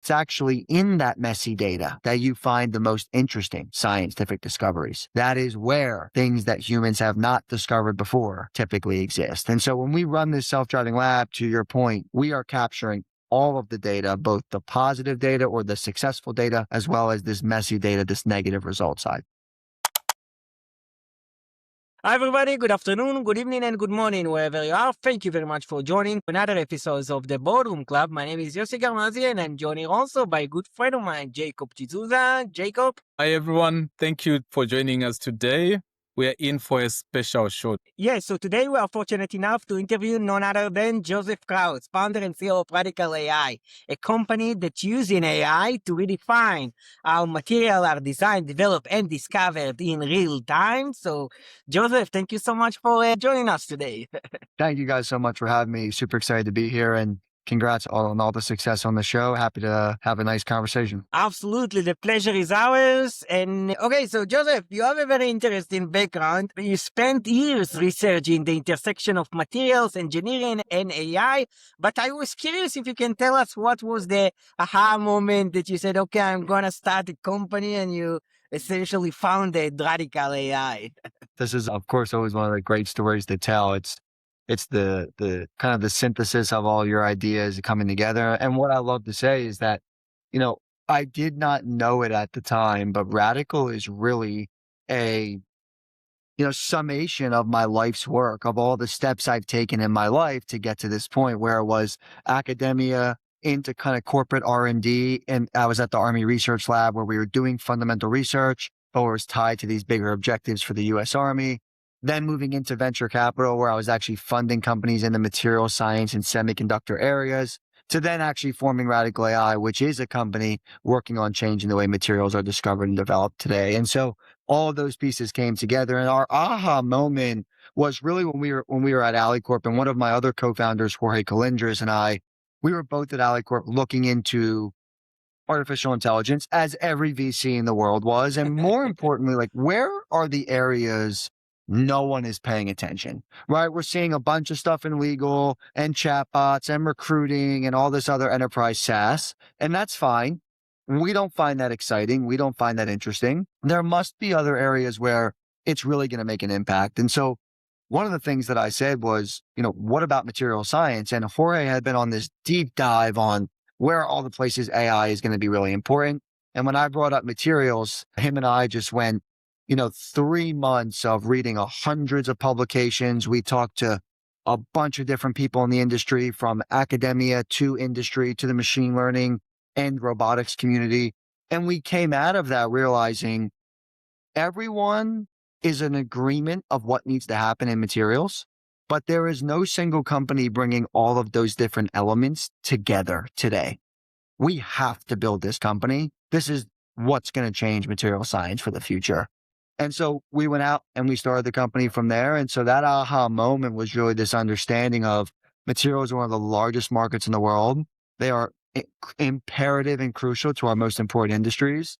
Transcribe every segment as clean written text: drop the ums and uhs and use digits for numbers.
it's actually in that messy data that you find the most interesting scientific discoveries. That is where things that humans have not discovered before typically exist. And so when we run this self-driving lab, to your point, we are capturing all of the data, both the positive data or the successful data, as well as this messy data, this negative result side. Hi everybody, good afternoon, good evening, and good morning, wherever you are. Thank you very much for joining another episode of the Boardroom Club. My name is Yossi Garmazi, and I'm joined also by a good friend of mine, Jacob Chizuza. Jacob. Hi everyone, thank you for joining us today. We are in for a special show. Yes, so today we are fortunate enough to interview none other than Joseph Krause, founder and CEO of Radical AI, a company that's using AI to redefine how materials are designed, developed, and discovered in real time. So, Joseph, thank you so much for joining us today. Thank you guys so much for having me. Super excited to be here, and congrats on all the success on the show. Happy to have a nice conversation. Absolutely. The pleasure is ours. And okay, so Joseph, you have a very interesting background. You spent years researching the intersection of materials, engineering, and AI. But I was curious if you can tell us what was the aha moment that you said, okay, I'm going to start a company, and you essentially founded Radical AI. This is, of course, always one of the great stories to tell. It's the kind of the synthesis of all your ideas coming together. And what I love to say is that, I did not know it at the time, but Radical is really a, summation of my life's work, of all the steps I've taken in my life to get to this point where it was academia into kind of corporate R&D. And I was at the Army Research Lab where we were doing fundamental research, but it was tied to these bigger objectives for the US Army. Then moving into venture capital, where I was actually funding companies in the material science and semiconductor areas, to then actually forming Radical AI, which is a company working on changing the way materials are discovered and developed today. And so all of those pieces came together. And our aha moment was really when we were at AliCorp, and one of my other co-founders, Jorge Colindres, and I, we were both at AliCorp looking into artificial intelligence, as every VC in the world was. And more importantly, like, where are the areas no one is paying attention, right? We're seeing a bunch of stuff in legal and chatbots and recruiting and all this other enterprise SaaS, and that's fine. We don't find that exciting. We don't find that interesting. There must be other areas where it's really going to make an impact. And so one of the things that I said was, what about material science? And Jorge had been on this deep dive on where are all the places AI is going to be really important. And when I brought up materials, him and I just went, 3 months of reading hundreds of publications. We talked to a bunch of different people in the industry, from academia to industry to the machine learning and robotics community. And we came out of that realizing everyone is in agreement of what needs to happen in materials, but there is no single company bringing all of those different elements together today. We have to build this company. This is what's going to change material science for the future. And so we went out and we started the company from there. And so that aha moment was really this understanding of materials are one of the largest markets in the world. They are imperative and crucial to our most important industries.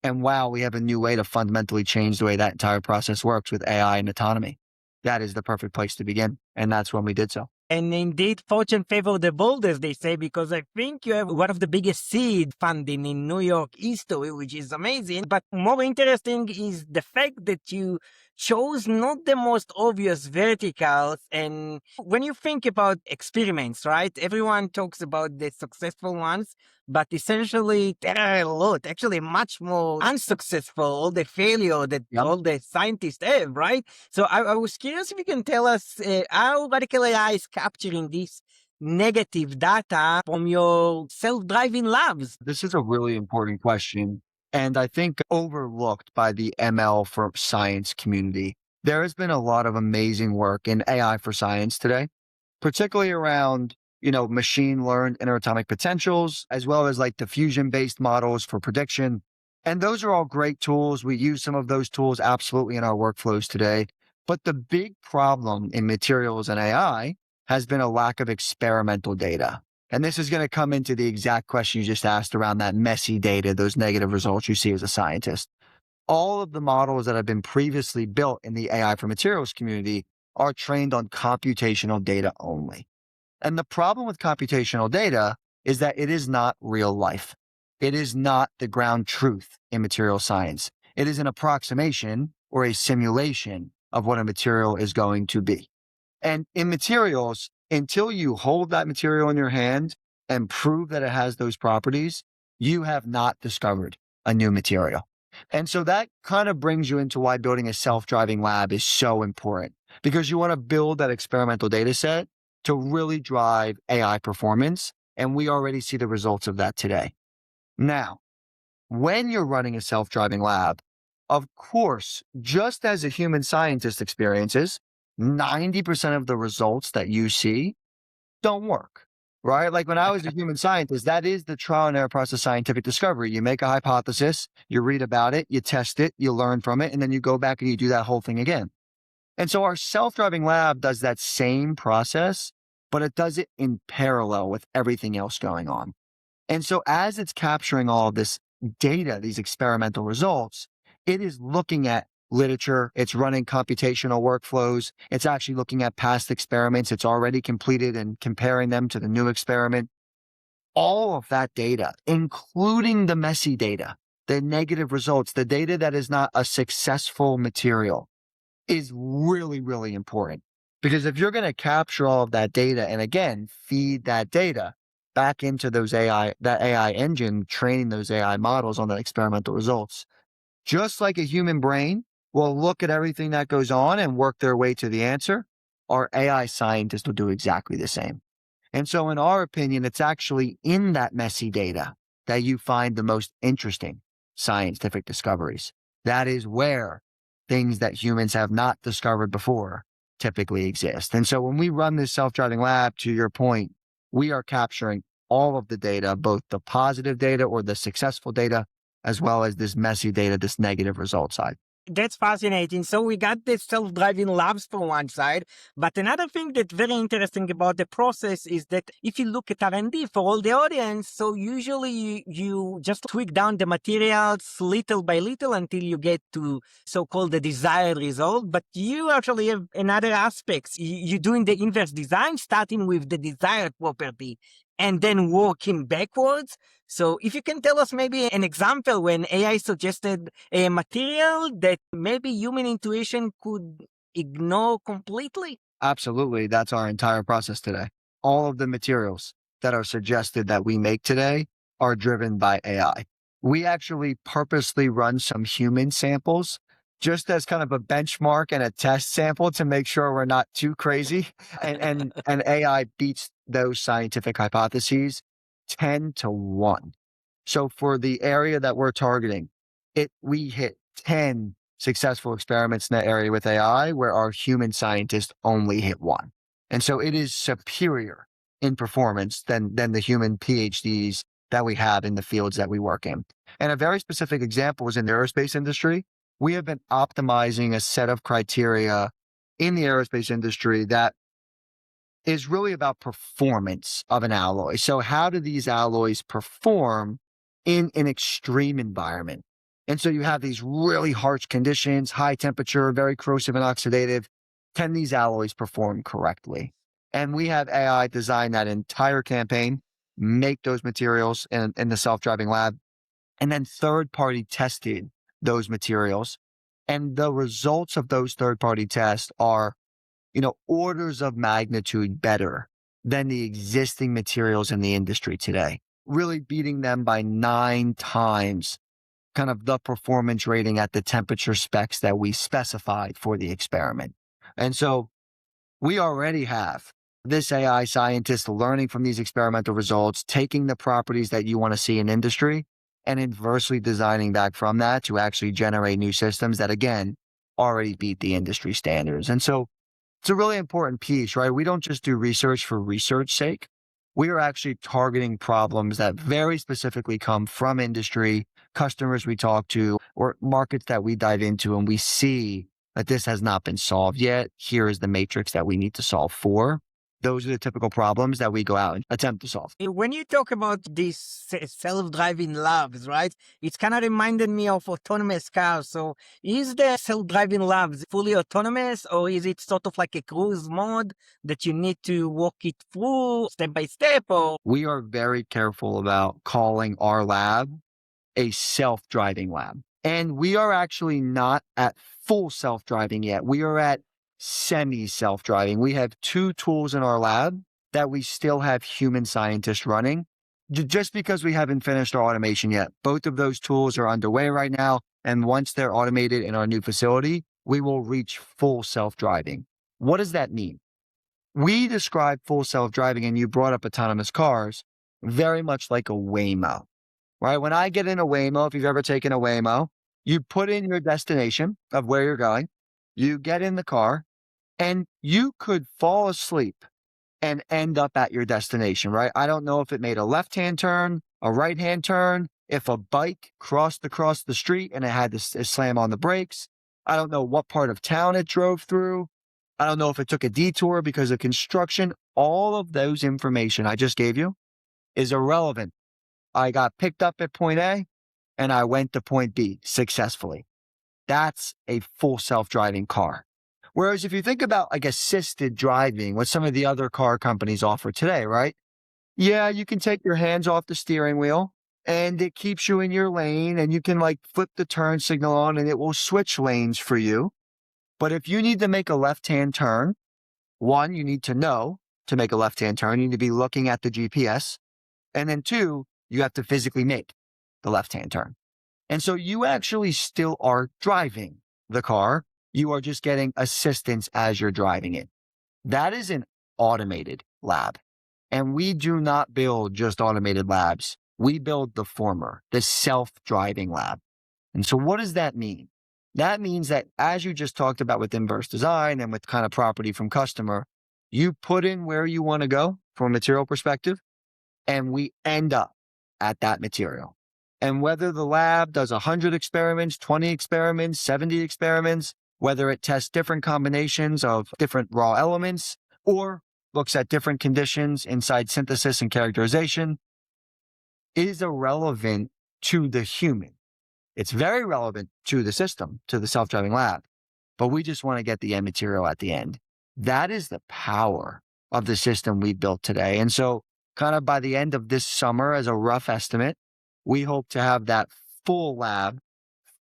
And wow, we have a new way to fundamentally change the way that entire process works with AI and autonomy. That is the perfect place to begin. And that's when we did so. And indeed, fortune favors the bold, as they say, because I think you have one of the biggest seed funding in New York history, which is amazing. But more interesting is the fact that you chose not the most obvious verticals. And when you think about experiments, right, everyone talks about the successful ones, but essentially there are a lot, actually much more unsuccessful, all the failure that all the scientists have, right? So I was curious if you can tell us how Radical AI is capturing this negative data from your self-driving labs. This is a really important question, and I think overlooked by the ML for science community. There has been a lot of amazing work in AI for science today, particularly around, machine learned interatomic potentials, as well as like diffusion-based models for prediction. And those are all great tools. We use some of those tools absolutely in our workflows today. But the big problem in materials and AI has been a lack of experimental data. And this is going to come into the exact question you just asked around that messy data, those negative results you see as a scientist. All of the models that have been previously built in the AI for materials community are trained on computational data only. And the problem with computational data is that it is not real life. It is not the ground truth in material science. It is an approximation or a simulation of what a material is going to be. And in materials, until you hold that material in your hand and prove that it has those properties, you have not discovered a new material. And so that kind of brings you into why building a self-driving lab is so important, because you want to build that experimental data set to really drive AI performance. And we already see the results of that today. Now, when you're running a self-driving lab, of course, just as a human scientist experiences, 90% of the results that you see don't work, right? Like when I was a human scientist, that is the trial and error process of scientific discovery. You make a hypothesis, you read about it, you test it, you learn from it, and then you go back and you do that whole thing again. And so our self-driving lab does that same process, but it does it in parallel with everything else going on. And so as it's capturing all of this data, these experimental results, it is looking at literature, it's running computational workflows, it's actually looking at past experiments it's already completed and comparing them to the new experiment. All of that data, including the messy data, the negative results, the data that is not a successful material, is really, really important. Because if you're going to capture all of that data and again, feed that data back into that AI engine, training those AI models on the experimental results, just like a human brain will look at everything that goes on and work their way to the answer, our AI scientists will do exactly the same. And so in our opinion, it's actually in that messy data that you find the most interesting scientific discoveries. That is where things that humans have not discovered before typically exist. And so when we run this self-driving lab, to your point, we are capturing all of the data, both the positive data or the successful data, as well as this messy data, this negative result side. That's fascinating. So we got the self-driving labs for one side, but another thing that's very interesting about the process is that if you look at R&D for all the audience, so usually you just tweak down the materials little by little until you get to so-called the desired result. But you actually have another aspects. You're doing the inverse design, starting with the desired property and then working backwards. So if you can tell us maybe an example when AI suggested a material that maybe human intuition could ignore completely. Absolutely. That's our entire process today. All of the materials that are suggested that we make today are driven by AI. We actually purposely run some human samples just as kind of a benchmark and a test sample to make sure we're not too crazy. And AI beats those scientific hypotheses 10 to 1. So for the area that we're targeting, we hit 10 successful experiments in that area with AI where our human scientists only hit 1. And so it is superior in performance than the human PhDs that we have in the fields that we work in. And a very specific example is in the aerospace industry. We have been optimizing a set of criteria in the aerospace industry that is really about performance of an alloy. So how do these alloys perform in an extreme environment? And so you have these really harsh conditions, high temperature, very corrosive and oxidative. Can these alloys perform correctly? And we have AI design that entire campaign, make those materials in the self-driving lab, and then third-party tested those materials. And the results of those third-party tests are, orders of magnitude better than the existing materials in the industry today, really beating them by 9 times kind of the performance rating at the temperature specs that we specified for the experiment. And so we already have this AI scientist learning from these experimental results, taking the properties that you want to see in industry and inversely designing back from that to actually generate new systems that, again, already beat the industry standards. And so it's a really important piece, right? We don't just do research for research's sake. We are actually targeting problems that very specifically come from industry, customers we talk to, or markets that we dive into, and we see that this has not been solved yet. Here is the matrix that we need to solve for. Those are the typical problems that we go out and attempt to solve. When you talk about these self-driving labs, right, it's kind of reminded me of autonomous cars. So is the self-driving labs fully autonomous, or is it sort of like a cruise mode that you need to walk it through step by step? Or We are very careful about calling our lab a self-driving lab. And we are actually not at full self-driving yet. We are at semi-self-driving. We have 2 tools in our lab that we still have human scientists running, just because we haven't finished our automation yet. Both of those tools are underway right now. And once they're automated in our new facility, we will reach full self-driving. What does that mean? We describe full self-driving, and you brought up autonomous cars, very much like a Waymo. Right? When I get in a Waymo, if you've ever taken a Waymo, you put in your destination of where you're going, you get in the car, and you could fall asleep and end up at your destination, right? I don't know if it made a left-hand turn, a right-hand turn, if a bike crossed across the street and it had to slam on the brakes. I don't know what part of town it drove through. I don't know if it took a detour because of construction. All of those information I just gave you is irrelevant. I got picked up at point A and I went to point B successfully. That's a full self-driving car. Whereas if you think about like assisted driving, what some of the other car companies offer today, right? Yeah, you can take your hands off the steering wheel and it keeps you in your lane, and you can like flip the turn signal on and it will switch lanes for you. But if you need to make a left-hand turn, one, you need to know to make a left-hand turn. You need to be looking at the GPS. And then 2, you have to physically make the left-hand turn. And so you actually still are driving the car. You are just getting assistance as you're driving it. That is an automated lab. And we do not build just automated labs. We build the former, the self-driving lab. And so what does that mean? That means that, as you just talked about with inverse design and with kind of property from customer, you put in where you want to go from a material perspective, and we end up at that material. And whether the lab does 100 experiments, 20 experiments, 70 experiments, whether it tests different combinations of different raw elements or looks at different conditions inside synthesis and characterization, is irrelevant to the human. It's very relevant to the system, to the self-driving lab, but we just want to get the end material at the end. That is the power of the system we built today. And so kind of by the end of this summer, as a rough estimate, we hope to have that full lab,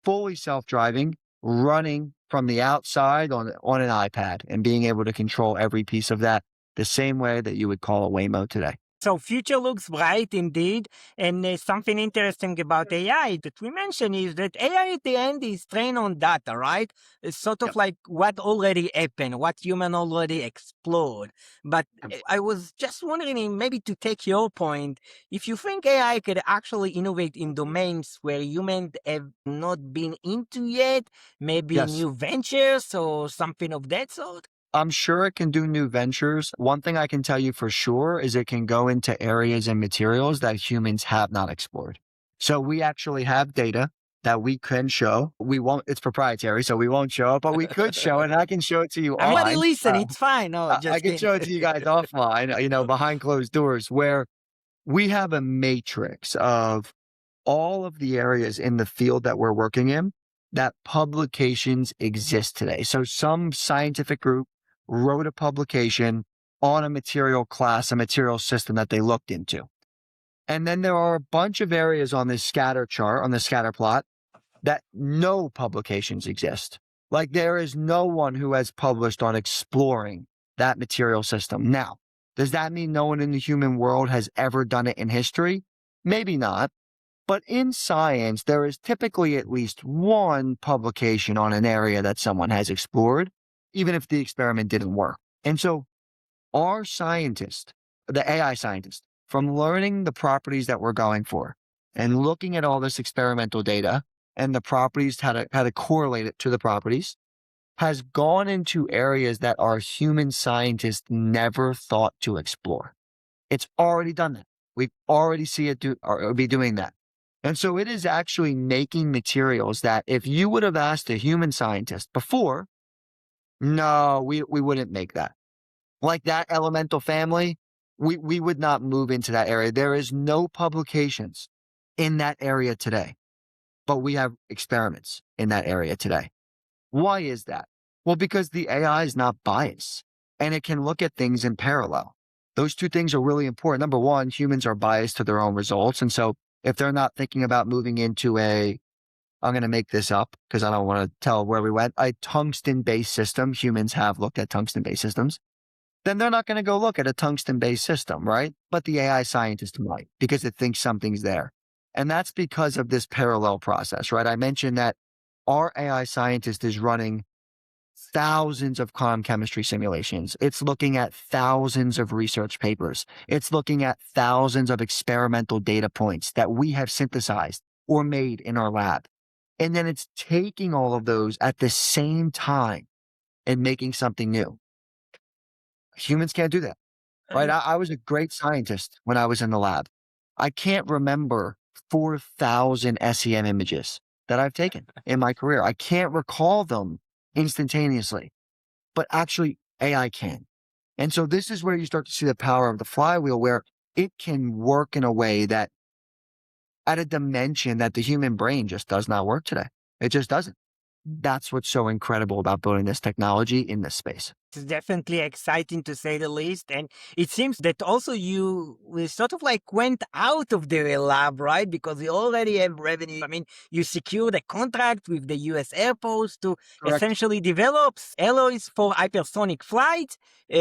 fully self-driving, running from the outside on an iPad and being able to control every piece of that the same way that you would call a Waymo today. so future looks bright indeed. And something interesting about AI that we mentioned is that AI at the end is trained on data, right? It's sort of Yep. like what already happened, what human already explored. But I was just wondering, maybe to take your point, if you think AI could actually innovate in domains where humans have not been into yet, maybe Yes. new ventures or something of that sort? I'm sure it can do new ventures. One thing I can tell you for sure is it can go into areas and materials that humans have not explored. So we actually have data that we can show. We won't, it's proprietary, so we won't show it, but we could show it, and I can show it to you Everybody offline. listen, it's fine. No, I just can kidding. show it to you guys offline, behind closed doors, where we have a matrix of all of the areas in the field that we're working in that publications exist today. So some scientific group wrote a publication on a material class, a material system that they looked into. And then there are a bunch of areas on this scatter chart, on the scatter plot, that no publications exist. Like there is no one who has published on exploring that material system. Now, does that mean no one in the human world has ever done it in history? Maybe not. But in science, there is typically at least one publication on an area that someone has explored, even if the experiment didn't work. And so our scientist, the AI scientist, from learning the properties that we're going for and looking at all this experimental data and the properties, how to correlate it to the properties, has gone into areas that our human scientists never thought to explore. It's already done that. We already see it be doing that. And so it is actually making materials that if you would have asked a human scientist before, no, we wouldn't make that. like that elemental family, we would not move into that area. There is no publications in that area today, but we have experiments in that area today. Why is that? Well, because the AI is not biased and it can look at things in parallel. Those two things are really important. Number one, humans are biased to their own results. And so if they're not thinking about moving into I'm going to make this up because I don't want to tell where we went, a tungsten based system, humans have looked at tungsten based systems, then they're not going to go look at a tungsten based system, right? But the AI scientist might because it thinks something's there. And that's because of this parallel process, right? I mentioned that our AI scientist is running thousands of quantum chemistry simulations. It's looking at thousands of research papers. It's looking at thousands of experimental data points that we have synthesized or made in our lab. And then it's taking all of those at the same time and making something new. Humans can't do that, right? I was a great scientist when I was in the lab. I can't remember 4,000 SEM images that I've taken in my career. I can't recall them instantaneously, but actually AI can. And so this is where you start to see the power of the flywheel, where it can work in a way that at a dimension that the human brain just does not work today. It just doesn't. That's what's so incredible about building this technology in this space. It's definitely exciting to say the least. And it seems that also you sort of like went out of the lab, right? Because you already have revenue. I mean, you secured a contract with the US Air Force to Correct. essentially develop alloys for hypersonic flight.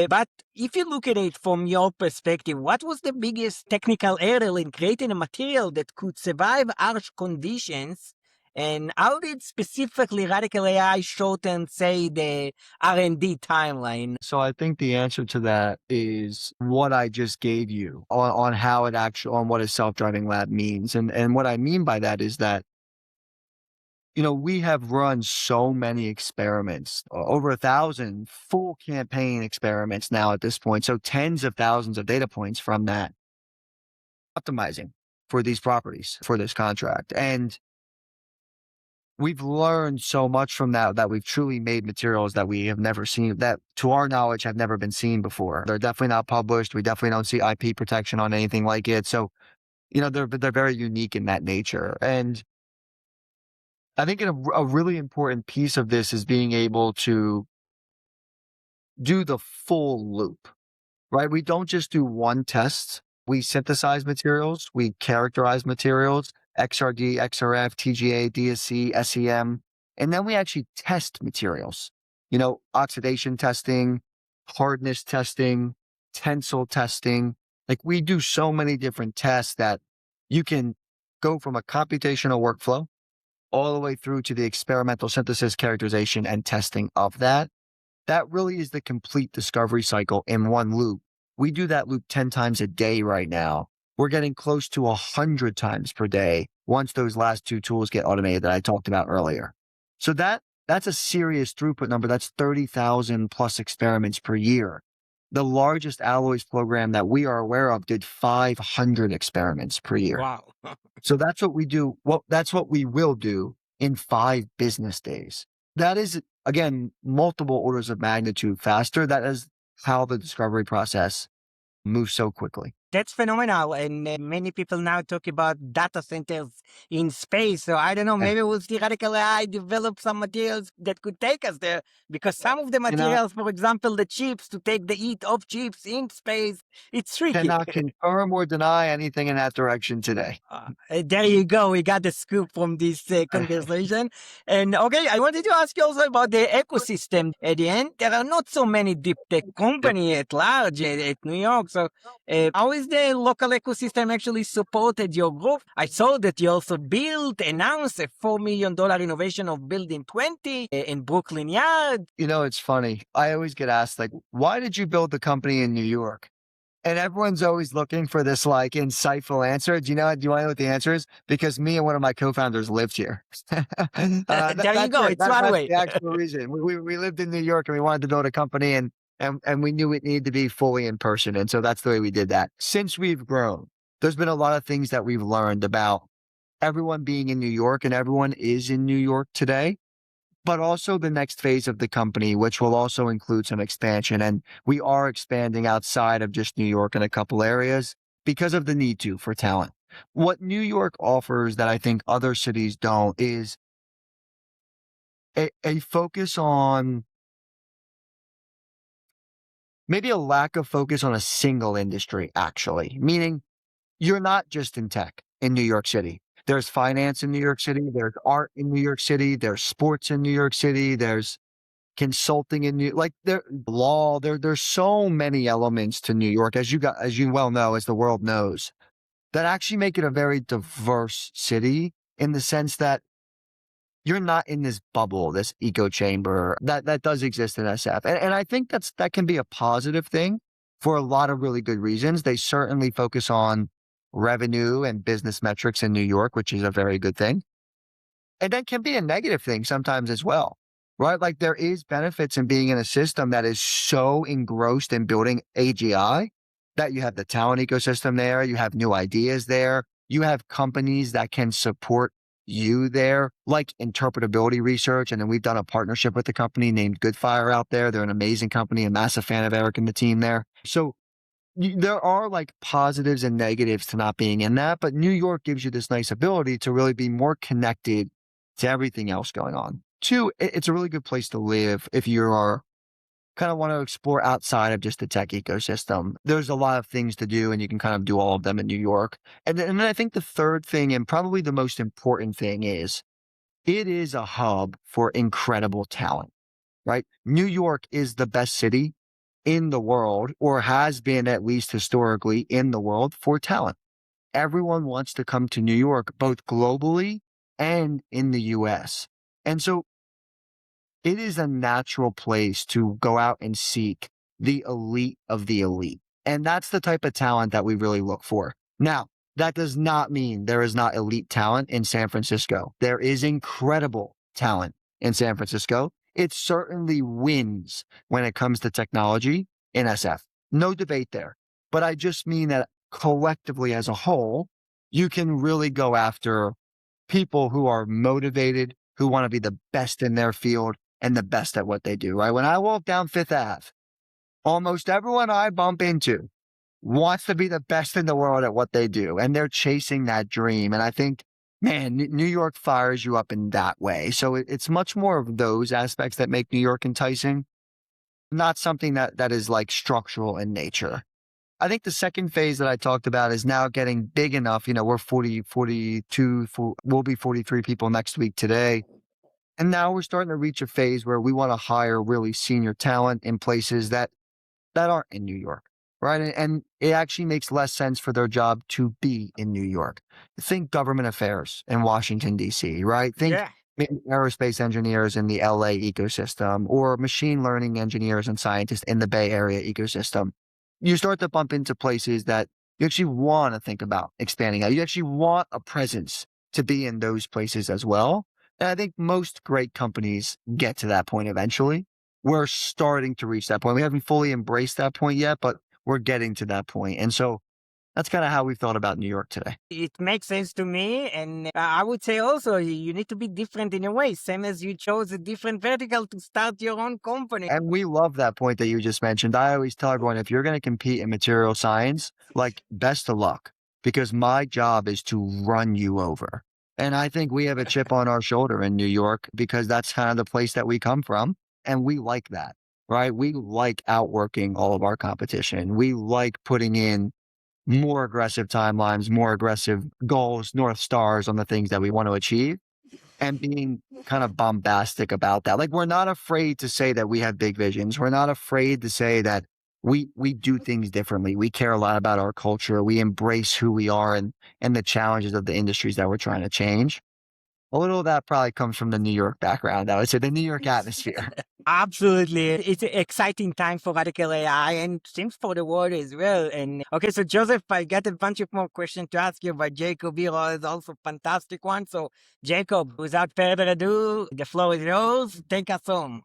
But if you look at it from your perspective, what was the biggest technical hurdle in creating a material that could survive harsh conditions? And how did specifically Radical AI shorten, say, the R&D timeline? So I think the answer to that is what I just gave you on how it actually, on what a self-driving lab means. And what I mean by that is that, we have run so many experiments, over 1,000 full campaign experiments now at this point. So tens of thousands of data points from that optimizing for these properties for this contract. And we've learned so much from that we've truly made materials that we have never seen, that to our knowledge have never been seen before. They're definitely not published. We definitely don't see IP protection on anything like it. So, they're very unique in that nature. And I think a really important piece of this is being able to do the full loop, right? We don't just do one test. We synthesize materials, we characterize materials, XRD, XRF, TGA, DSC, SEM, and then we actually test materials, oxidation testing, hardness testing, tensile testing. Like we do so many different tests that you can go from a computational workflow all the way through to the experimental synthesis, characterization, and testing of that. That really is the complete discovery cycle in one loop. We do that loop 10 times a day right now. We're getting close to 100 times per day once those last two tools get automated that I talked about earlier. So that's a serious throughput number. That's 30,000 plus experiments per year. The largest alloys program that we are aware of did 500 experiments per year. Wow. So that's what we do. Well, that's what we will do in 5 business days. That is, again, multiple orders of magnitude faster. That is how the discovery process moves so quickly. That's phenomenal. And many people now talk about data centers in space. So I don't know, maybe we'll see Radical AI develop some materials that could take us there. Because some of the materials, for example, the chips to take the heat of chips in space, it's tricky. Cannot confirm or deny anything in that direction today. There you go. We got the scoop from this conversation. And okay, I wanted to ask you also about the ecosystem. At the end, there are not so many deep tech companies at large at New York. So how is the local ecosystem actually supported your growth? I saw that you also announced a $4 million innovation of Building 20 in Brooklyn Yard. It's funny. I always get asked, like, why did you build the company in New York? And everyone's always looking for this like insightful answer. Do you want to know what the answer is? Because me and one of my co-founders lived here. There you go. It's one way. That's the actual reason. We lived in New York and we wanted to build a company and we knew it needed to be fully in person. And so that's the way we did that. Since we've grown, there's been a lot of things that we've learned about everyone being in New York, and everyone is in New York today. but also the next phase of the company, which will also include some expansion. And we are expanding outside of just New York in a couple areas because of the need to for talent. What New York offers that I think other cities don't is a focus on maybe a lack of focus on a single industry, actually, meaning you're not just in tech in New York City. There's finance in New York City. There's art in New York City. There's sports in New York City. There's consulting in New like there law. There's so many elements to New York, as you well know, as the world knows, that actually make it a very diverse city in the sense that you're not in this bubble, this echo chamber that does exist in SF. And I think that can be a positive thing for a lot of really good reasons. They certainly focus on revenue and business metrics in New York, which is a very good thing. And that can be a negative thing sometimes as well, right? Like there is benefits in being in a system that is so engrossed in building AGI that you have the talent ecosystem there, you have new ideas there, you have companies that can support you there, like interpretability research. And then we've done a partnership with a company named Goodfire out there. They're an amazing company, a massive fan of Eric and the team there. So there are like positives and negatives to not being in that, but New York gives you this nice ability to really be more connected to everything else going on. Two, it's a really good place to live if you are kind of want to explore outside of just the tech ecosystem. There's a lot of things to do and you can kind of do all of them in New York. And then I think the third thing, and probably the most important thing, is it is a hub for incredible talent, right? New York is the best city in the world, or has been at least historically in the world, for talent. Everyone wants to come to New York, both globally and in the US. And so it is a natural place to go out and seek the elite of the elite. And that's the type of talent that we really look for. Now, that does not mean there is not elite talent in San Francisco. There is incredible talent in San Francisco. It certainly wins when it comes to technology in SF. No debate there. But I just mean that collectively as a whole, you can really go after people who are motivated, who want to be the best in their field and the best at what they do, right? When I walk down Fifth Ave, almost everyone I bump into wants to be the best in the world at what they do. And they're chasing that dream. And I think, man, New York fires you up in that way. So it's much more of those aspects that make New York enticing, not something that is like structural in nature. I think the second phase that I talked about is now getting big enough. You know, we're 40, 42, we'll be 43 people next week today. And now we're starting to reach a phase where we want to hire really senior talent in places that aren't in New York, right? And it actually makes less sense for their job to be in New York. Think government affairs in Washington, D.C., right? Think Yeah. maybe aerospace engineers in the LA ecosystem, or machine learning engineers and scientists in the Bay Area ecosystem. You start to bump into places that you actually want to think about expanding out. You actually want a presence to be in those places as well. And I think most great companies get to that point eventually. We're starting to reach that point. We haven't fully embraced that point yet, but we're getting to that point. And so that's kind of how we thought about New York today. It makes sense to me. And I would say also you need to be different in a way, same as you chose a different vertical to start your own company. And we love that point that you just mentioned. I always tell everyone, if you're going to compete in material science, like, best of luck, because my job is to run you over. And I think we have a chip on our shoulder in New York because that's kind of the place that we come from. And we like that, right? We like outworking all of our competition. We like putting in more aggressive timelines, more aggressive goals, North Stars on the things that we want to achieve, and being kind of bombastic about that. Like, we're not afraid to say that we have big visions. We're not afraid to say that we do things differently. We care a lot about our culture. We embrace who we are and the challenges of the industries that we're trying to change. A little of that probably comes from the New York background. I would say the New York atmosphere. Absolutely. It's an exciting time for radical AI and seems for the world as well. And okay, so Joseph, I got a bunch of more questions to ask you, but Jacob here is also a fantastic one. So Jacob, without further ado, the floor is yours. Take us home.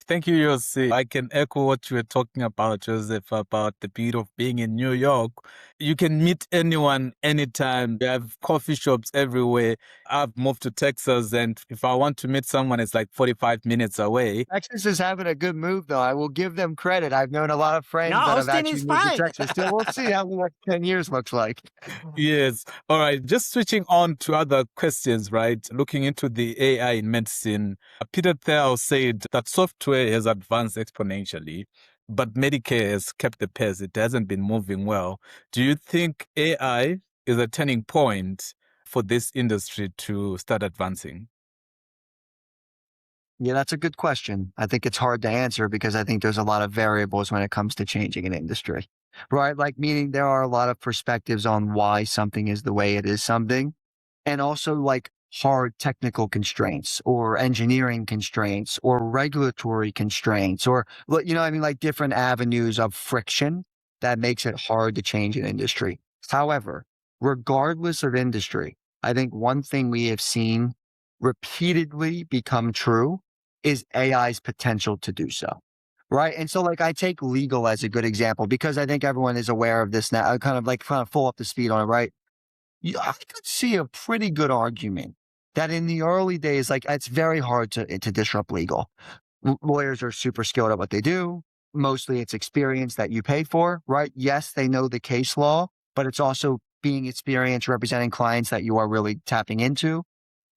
Thank you, Yossi. I can echo what you were talking about, Joseph, about the beauty of being in New York. You can meet anyone anytime. You have coffee shops everywhere. I've moved to Texas, and if I want to meet someone, it's like 45 minutes away. Texas is having a good move, though. I will give them credit. I've known a lot of No, friends that have Austin actually is moved to fine. Texas. So we'll see how the next 10 years looks like. Yes. All right. Just switching on to other questions, right? Looking into the AI in medicine, Peter Thiel said that software has advanced exponentially, but Medicare has kept the pace. It hasn't been moving well. Do you think AI is a turning point for this industry to start advancing? Yeah, that's a good question. I think it's hard to answer because I think there's a lot of variables when it comes to changing an industry, right? Like, meaning there are a lot of perspectives on why something is the way it is something, and also like hard technical constraints or engineering constraints or regulatory constraints or, I mean, like different avenues of friction that makes it hard to change an industry. However, regardless of industry, I think one thing we have seen repeatedly become true is AI's potential to do so. Right. And so, like, I take legal as a good example because I think everyone is aware of this now. I kind of full up the speed on it. Right. I could see a pretty good argument that in the early days, like, it's very hard to disrupt legal. Lawyers are super skilled at what they do. Mostly it's experience that you pay for. Right. Yes, they know the case law, but it's also being experienced representing clients that you are really tapping into.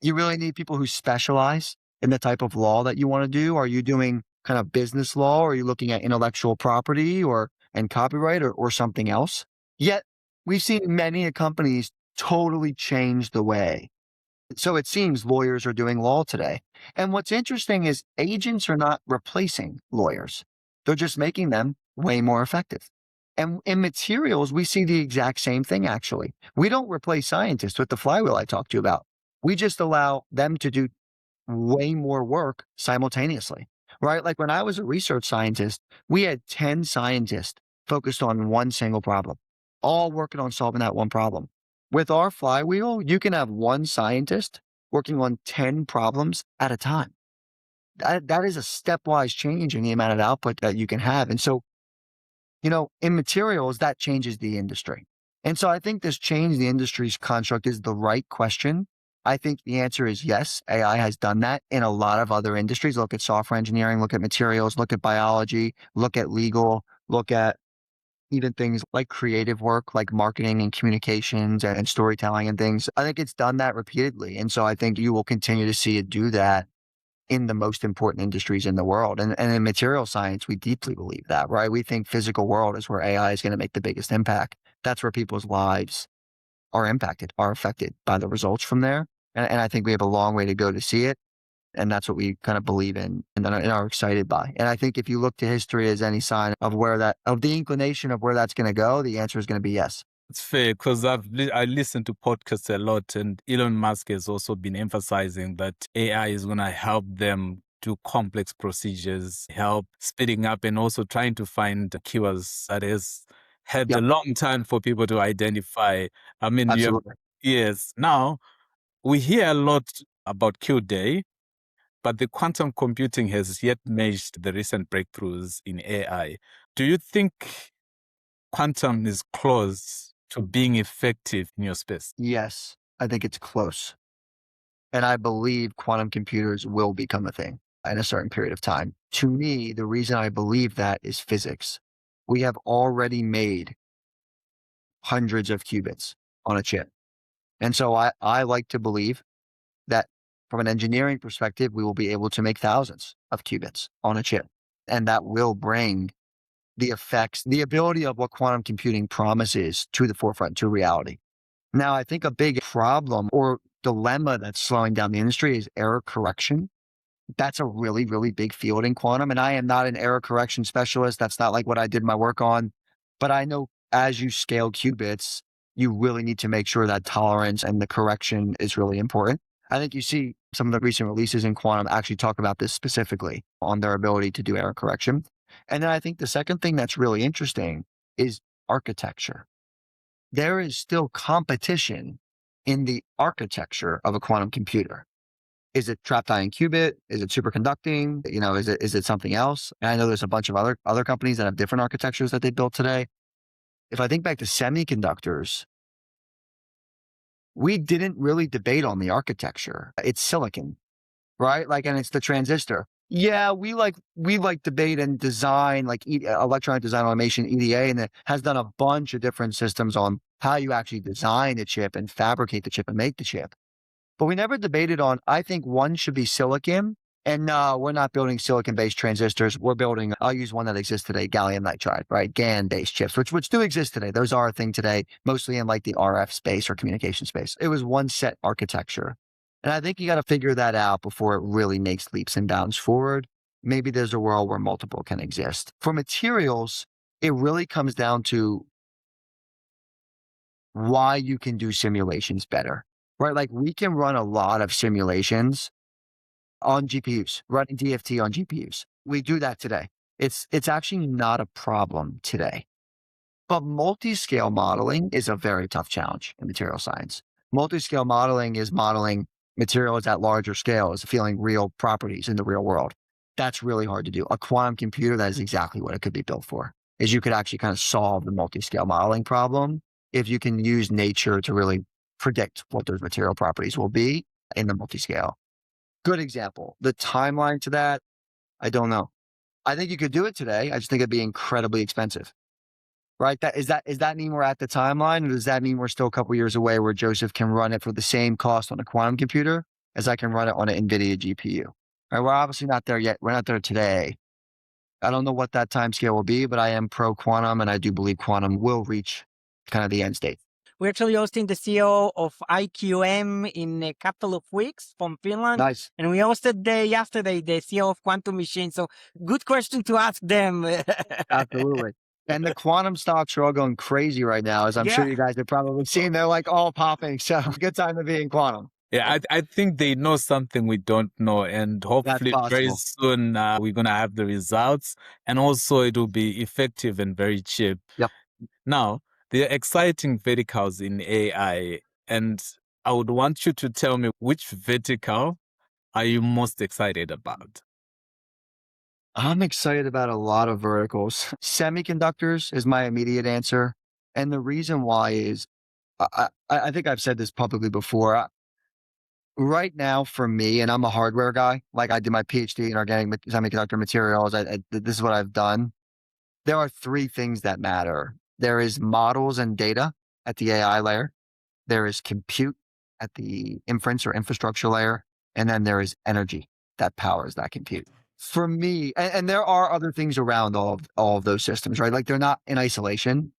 You really need people who specialize in the type of law that you want to do. Are you doing kind of business law? Or are you looking at intellectual property and copyright or something else? Yet we've seen many companies totally change the way. So it seems lawyers are doing law today. And what's interesting is agents are not replacing lawyers. They're just making them way more effective. And in materials, we see the exact same thing, actually. We don't replace scientists with the flywheel I talked to you about. We just allow them to do way more work simultaneously, right? Like when I was a research scientist, we had 10 scientists focused on one single problem, all working on solving that one problem. With our flywheel, you can have one scientist working on 10 problems at a time. That is a stepwise change in the amount of output that you can have. And so, in materials, that changes the industry. And so I think this change the industry's construct is the right question. I think the answer is yes. AI has done that in a lot of other industries. Look at software engineering, look at materials, look at biology, look at legal, look at even things like creative work, like marketing and communications and storytelling and things. I think it's done that repeatedly. And so I think you will continue to see it do that in the most important industries in the world. And in material science, we deeply believe that, right? We think physical world is where AI is going to make the biggest impact. That's where people's lives are impacted, are affected by the results from there. And I think we have a long way to go to see it. And that's what we kind of believe in and are excited by. And I think if you look to history as any sign of of the inclination of where that's going to go, the answer is going to be yes. It's fair because I listen to podcasts a lot, and Elon Musk has also been emphasizing that AI is going to help them do complex procedures, help speeding up, and also trying to find cures that has had a Yep, long time for people to identify. I mean, absolutely. yes. Now we hear a lot about Q-Day, but the quantum computing has yet matched the recent breakthroughs in AI. Do you think quantum is close to being effective in your space? Yes, I think it's close. And I believe quantum computers will become a thing in a certain period of time. To me, the reason I believe that is physics. We have already made hundreds of qubits on a chip. And so I like to believe that from an engineering perspective, we will be able to make thousands of qubits on a chip. And that will bring the effects, the ability of what quantum computing promises to the forefront, to reality. Now, I think a big problem or dilemma that's slowing down the industry is error correction. That's a really, really big field in quantum. And I am not an error correction specialist. That's not like what I did my work on. But I know as you scale qubits, you really need to make sure that tolerance and the correction is really important. I think you see some of the recent releases in quantum actually talk about this specifically on their ability to do error correction. And then I think the second thing that's really interesting is architecture. There is still competition in the architecture of a quantum computer. Is it trapped ion qubit? Is it superconducting? Is it something else? And I know there's a bunch of other companies that have different architectures that they built today. If I think back to semiconductors, we didn't really debate on the architecture. It's silicon, right? Like, and it's the transistor. Yeah, we like debate and design like electronic design automation EDA, and it has done a bunch of different systems on how you actually design the chip and fabricate the chip and make the chip. But we never debated on, I think one should be silicon. And no, we're not building silicon-based transistors. We're building, I'll use one that exists today, gallium nitride, right? GaN-based chips, which do exist today. Those are a thing today, mostly in like the RF space or communication space. It was one set architecture. And I think you got to figure that out before it really makes leaps and bounds forward. Maybe there's a world where multiple can exist. For materials, it really comes down to why you can do simulations better, right? Like we can run a lot of simulations on GPUs, running DFT on GPUs. We do that today. It's actually not a problem today. But multi-scale modeling is a very tough challenge in material science. Multi-scale modeling is modeling materials at larger scales, feeling real properties in the real world. That's really hard to do. A quantum computer, that is exactly what it could be built for, is you could actually kind of solve the multi-scale modeling problem if you can use nature to really predict what those material properties will be in the multi-scale. Good example. The timeline to that, I don't know. I think you could do it today. I just think it'd be incredibly expensive, right? Does that mean we're at the timeline, or does that mean we're still a couple years away where Joseph can run it for the same cost on a quantum computer as I can run it on an NVIDIA GPU? Right? We're obviously not there yet. We're not there today. I don't know what that time scale will be, but I am pro quantum, and I do believe quantum will reach kind of the end state. We're actually hosting the CEO of IQM in a couple of weeks from Finland. Nice. And we hosted yesterday the CEO of Quantum Machine. So good question to ask them. Absolutely. And the quantum stocks are all going crazy right now, as I'm sure you guys have probably seen. They're like all popping. So good time to be in quantum. Yeah, I think they know something we don't know, and hopefully very soon we're going to have the results, and also it will be effective and very cheap. Yep. Now, there are exciting verticals in AI, and I would want you to tell me which vertical are you most excited about? I'm excited about a lot of verticals. Semiconductors is my immediate answer. And the reason why is, I think I've said this publicly before. Right now, for me, and I'm a hardware guy, like I did my PhD in organic semiconductor materials. This is what I've done. There are three things that matter. There is models and data at the AI layer. There is compute at the inference or infrastructure layer. And then there is energy that powers that compute. For me, and there are other things around all of those systems, right? Like they're not in isolation.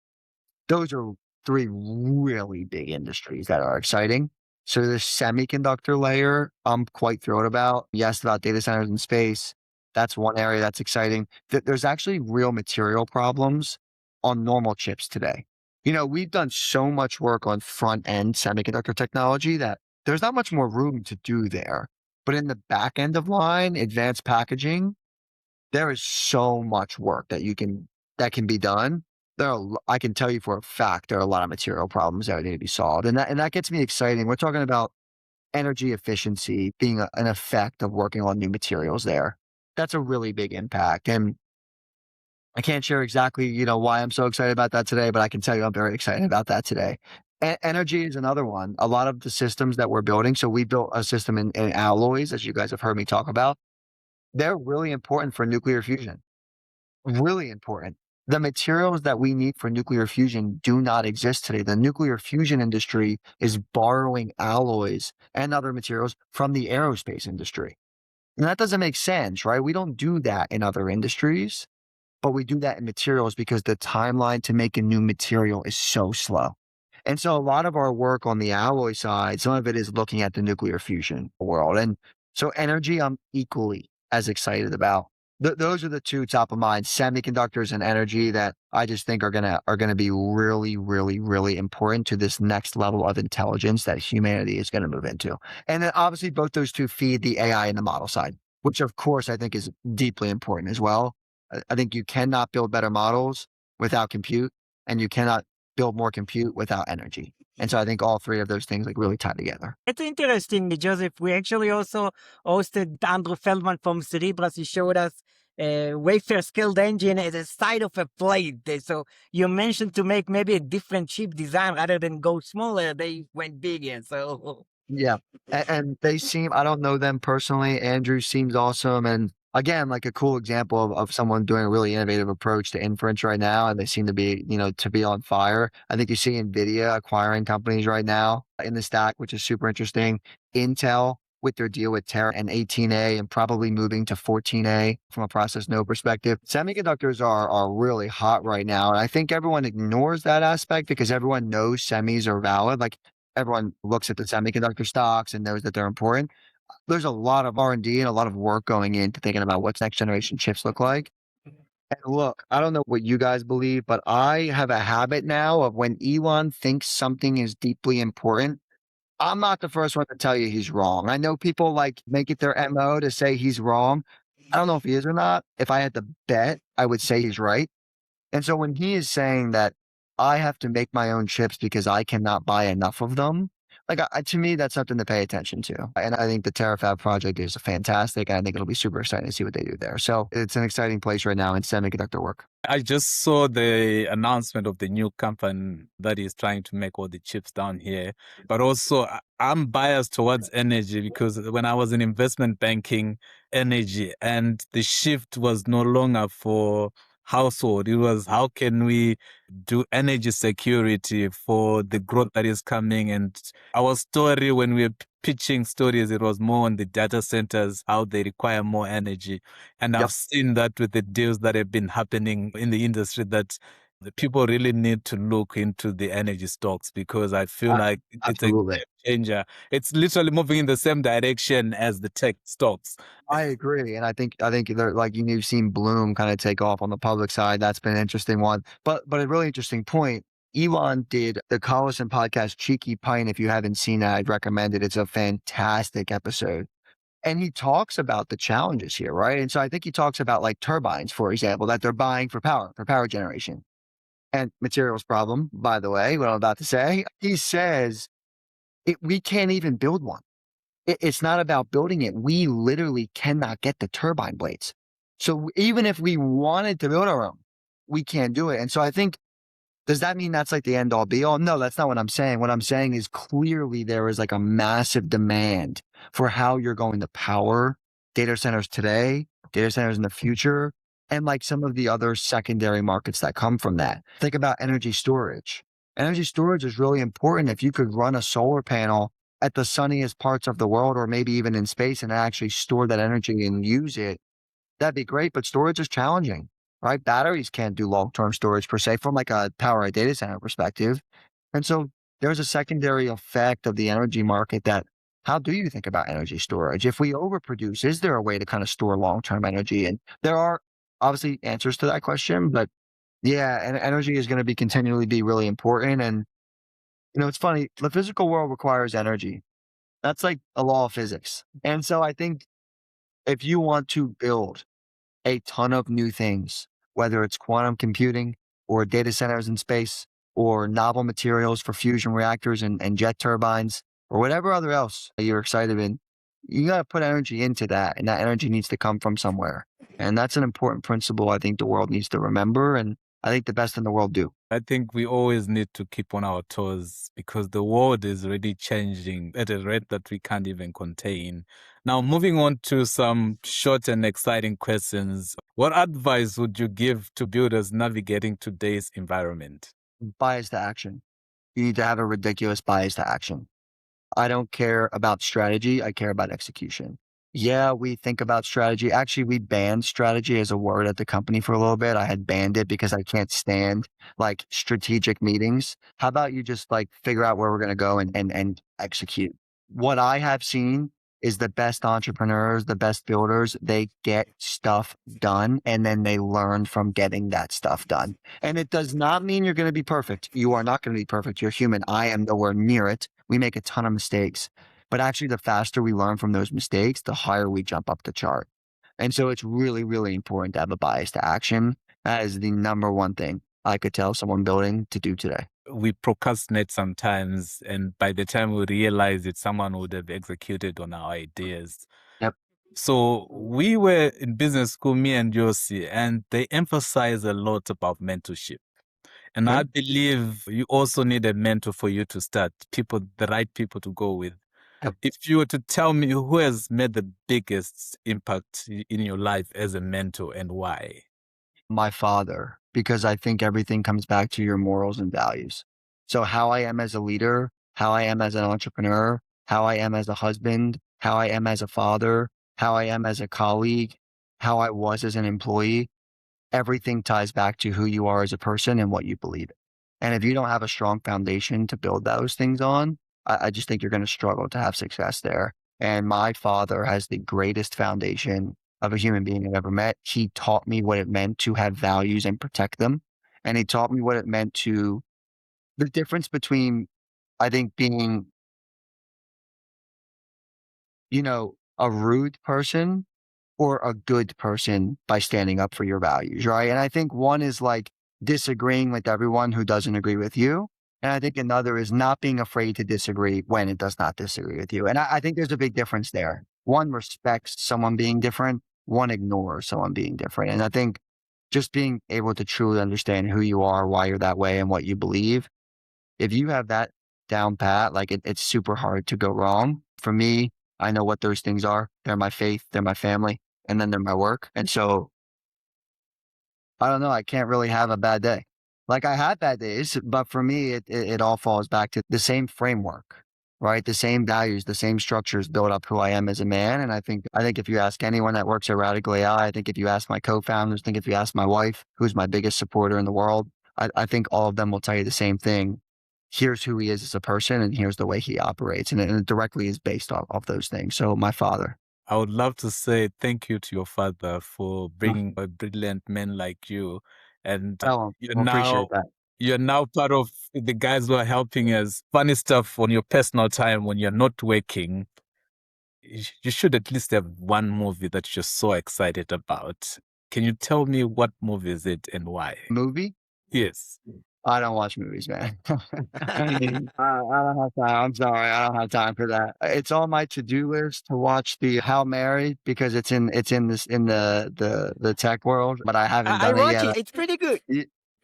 Those are three really big industries that are exciting. So the semiconductor layer, I'm quite thrilled about. You asked about data centers in space. That's one area that's exciting. There's actually real material problems on normal chips today. We've done so much work on front end semiconductor technology that there's not much more room to do there. But in the back end of line, advanced packaging, there is so much work that can be done. I can tell you for a fact, there are a lot of material problems that need to be solved. And that gets me exciting. We're talking about energy efficiency being an effect of working on new materials there. That's a really big impact. And I can't share exactly, why I'm so excited about that today, but I can tell you I'm very excited about that today. Energy is another one. A lot of the systems that we're building, so we built a system in alloys, as you guys have heard me talk about. They're really important for nuclear fusion. Really important. The materials that we need for nuclear fusion do not exist today. The nuclear fusion industry is borrowing alloys and other materials from the aerospace industry. And that doesn't make sense, right? We don't do that in other industries, but we do that in materials because the timeline to make a new material is so slow. And so a lot of our work on the alloy side, some of it is looking at the nuclear fusion world. And so energy, I'm equally as excited about. Those are the two top of mind, semiconductors and energy, that I just think are gonna be really, really, really important to this next level of intelligence that humanity is gonna move into. And then obviously both those two feed the AI and the model side, which of course I think is deeply important as well. I think you cannot build better models without compute, and you cannot build more compute without energy. And so I think all three of those things like really tie together. It's interesting, Joseph. We actually also hosted Andrew Feldman from Cerebras. He showed us a wafer scaled engine as a side of a plate. So you mentioned to make maybe a different chip design rather than go smaller. They went bigger. So Yeah. And they seem, I don't know them personally. Andrew seems awesome. And again, like a cool example of someone doing a really innovative approach to inference right now. And they seem to be, to be on fire. I think you see NVIDIA acquiring companies right now in the stack, which is super interesting. Intel with their deal with Terra and 18A and probably moving to 14A from a process node perspective. Semiconductors are really hot right now. And I think everyone ignores that aspect because everyone knows semis are valid. Like everyone looks at the semiconductor stocks and knows that they're important. There's a lot of R&D and a lot of work going into thinking about what's next generation chips look like. And look, I don't know what you guys believe, but I have a habit now of when Elon thinks something is deeply important, I'm not the first one to tell you he's wrong. I know people like make it their MO to say he's wrong. I don't know if he is or not. If I had to bet, I would say he's right. And so when he is saying that I have to make my own chips because I cannot buy enough of them, like to me, that's something to pay attention to. And I think the Terafab project is fantastic. And I think it'll be super exciting to see what they do there. So it's an exciting place right now in semiconductor work. I just saw the announcement of the new company that is trying to make all the chips down here. But also, I'm biased towards energy because when I was in investment banking, energy and the shift was no longer for household. It was how can we do energy security for the growth that is coming. And our story, when we were pitching stories, it was more on the data centers, how they require more energy. And I've Yep, seen that with the deals that have been happening in the industry, that the people really need to look into the energy stocks because I feel a- like it's a absolutely. game changer. It's literally moving in the same direction as the tech stocks. I agree, and I think they're like you've seen Bloom kind of take off on the public side. That's been an interesting one, but a really interesting point. Elon did the Collison podcast Cheeky Pint. If you haven't seen that, I'd recommend it. It's a fantastic episode, and he talks about the challenges here, right? And so I think he talks about like turbines, for example, that they're buying for power generation, and materials problem. By the way, what I'm about to say, he says we can't even build one. It's not about building it. We literally cannot get the turbine blades. So even if we wanted to build our own, we can't do it. And so I think, does that mean that's like the end all be all? No, that's not what I'm saying. What I'm saying is clearly there is like a massive demand for how you're going to power data centers today, data centers in the future, and like some of the other secondary markets that come from that. Think about energy storage. Energy storage is really important. If you could run a solar panel at the sunniest parts of the world, or maybe even in space, and actually store that energy and use it, that'd be great. But storage is challenging, right? Batteries can't do long-term storage per se from like a power a data center perspective. And so there's a secondary effect of the energy market that how do you think about energy storage? If we overproduce, is there a way to kind of store long-term energy? And there are obviously answers to that question, but yeah, and energy is going to be continually be really important. And it's funny, the physical world requires energy. That's like a law of physics. And so I think if you want to build a ton of new things, whether it's quantum computing or data centers in space or novel materials for fusion reactors and jet turbines or whatever other else that you're excited in, you got to put energy into that. And that energy needs to come from somewhere. And that's an important principle I think the world needs to remember. And I think the best in the world do. I think we always need to keep on our toes because the world is really changing at a rate that we can't even contain. Now, moving on to some short and exciting questions. What advice would you give to builders navigating today's environment? Bias to action. You need to have a ridiculous bias to action. I don't care about strategy. I care about execution. Yeah, we think about strategy. Actually, we banned strategy as a word at the company for a little bit. I had banned it because I can't stand like strategic meetings. How about you just like figure out where we're going to go and execute? What I have seen is the best entrepreneurs, the best builders, they get stuff done and then they learn from getting that stuff done. And it does not mean you're going to be perfect. You are not going to be perfect. You're human. I am nowhere near it. We make a ton of mistakes. But actually, the faster we learn from those mistakes, the higher we jump up the chart. And so it's really, really important to have a bias to action. That is the number one thing I could tell someone building to do today. We procrastinate sometimes, and by the time we realize it, someone would have executed on our ideas. Yep. So we were in business school, me and Josie, and they emphasize a lot about mentorship. And I believe you also need a mentor for you to start, the right people to go with. Yep. If you were to tell me who has made the biggest impact in your life as a mentor and why? My father, because I think everything comes back to your morals and values. So how I am as a leader, how I am as an entrepreneur, how I am as a husband, how I am as a father, how I am as a colleague, how I was as an employee, everything ties back to who you are as a person and what you believe in. And if you don't have a strong foundation to build those things on, I just think you're going to struggle to have success there. And my father has the greatest foundation of a human being I've ever met. He taught me what it meant to have values and protect them. And he taught me what it meant to the difference between, I think, being, a rude person or a good person by standing up for your values, right? And I think one is like disagreeing with everyone who doesn't agree with you. And I think another is not being afraid to disagree when it does not disagree with you. And I think there's a big difference there. One respects someone being different, one ignores someone being different. And I think just being able to truly understand who you are, why you're that way, and what you believe, if you have that down pat, like it's super hard to go wrong. For me, I know what those things are. They're my faith, they're my family, and then they're my work. And so I don't know, I can't really have a bad day. Like I have bad days, but for me, it all falls back to the same framework, right? The same values, the same structures build up who I am as a man. And I think if you ask anyone that works at Radical AI, I think if you ask my co-founders, I think if you ask my wife, who's my biggest supporter in the world, I think all of them will tell you the same thing. Here's who he is as a person and here's the way he operates. And it directly is based off those things. So my father. I would love to say thank you to your father for bringing a brilliant man like you. And Oh, I appreciate that. you're now part of the guys who are helping us. Funny stuff on your personal time when you're not working. You should at least have one movie that you're so excited about. Can you tell me what movie is it and why? Movie? Yes. I don't watch movies, man. I don't have time. I'm sorry. I don't have time for that. It's on my to-do list to watch the How Married because it's in the tech world, but I haven't I done it watch yet. it. It's pretty good.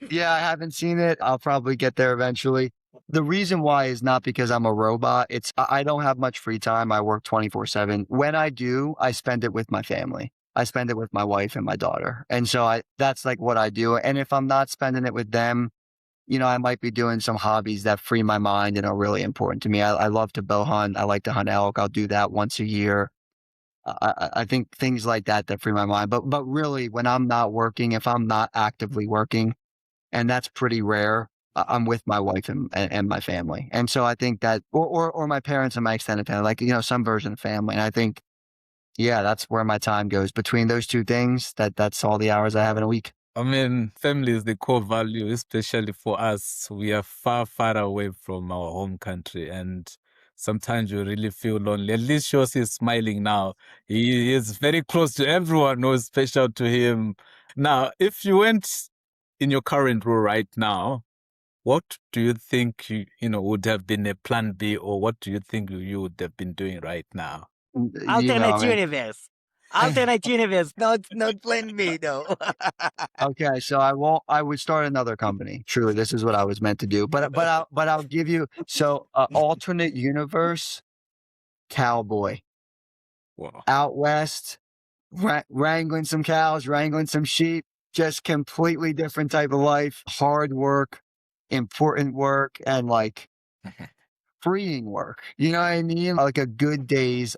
Yeah, I haven't seen it. I'll probably get there eventually. The reason why is not because I'm a robot. I don't have much free time. I work 24/7. When I do, I spend it with my family. I spend it with my wife and my daughter. And so that's like what I do. And if I'm not spending it with them, I might be doing some hobbies that free my mind and are really important to me. I love to bow hunt. I like to hunt elk. I'll do that once a year. I think things like that free my mind. But really, when I'm not working, if I'm not actively working, and that's pretty rare, I'm with my wife and my family. And so I think that, or my parents and my extended family, like, some version of family. And I think, yeah, that's where my time goes between those two things. That's all the hours I have in a week. I mean, family is the core value, especially for us. We are far, far away from our home country, and sometimes you really feel lonely. At least Shosi is smiling now. He is very close to everyone who is special to him. Now, if you went in your current role right now, what do you think would have been a plan B, or what do you think you would have been doing right now? Alternate man. universe. Alternate universe. Not plan B though. Okay, so I would start another company. Truly, this is what I was meant to do. But I'll give you alternate universe cowboy. Wow. Out west, wrangling some cows, wrangling some sheep, just completely different type of life, hard work, important work, and like freeing work. You know what I mean? Like a good day's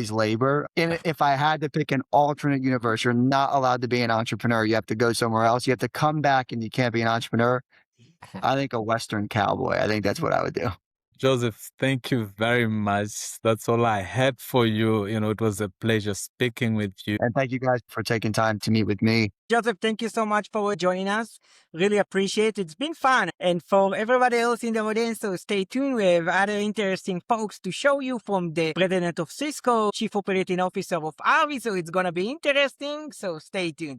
labor. And if I had to pick an alternate universe, you're not allowed to be an entrepreneur. You have to go somewhere else. You have to come back and you can't be an entrepreneur. I think a Western cowboy. I think that's what I would do. Joseph, thank you very much. That's all I had for you. It was a pleasure speaking with you. And thank you guys for taking time to meet with me. Joseph, thank you so much for joining us. Really appreciate it. It's been fun. And for everybody else in the audience, so stay tuned. We have other interesting folks to show you, from the president of Cisco, chief operating officer of Arby. So it's going to be interesting. So stay tuned.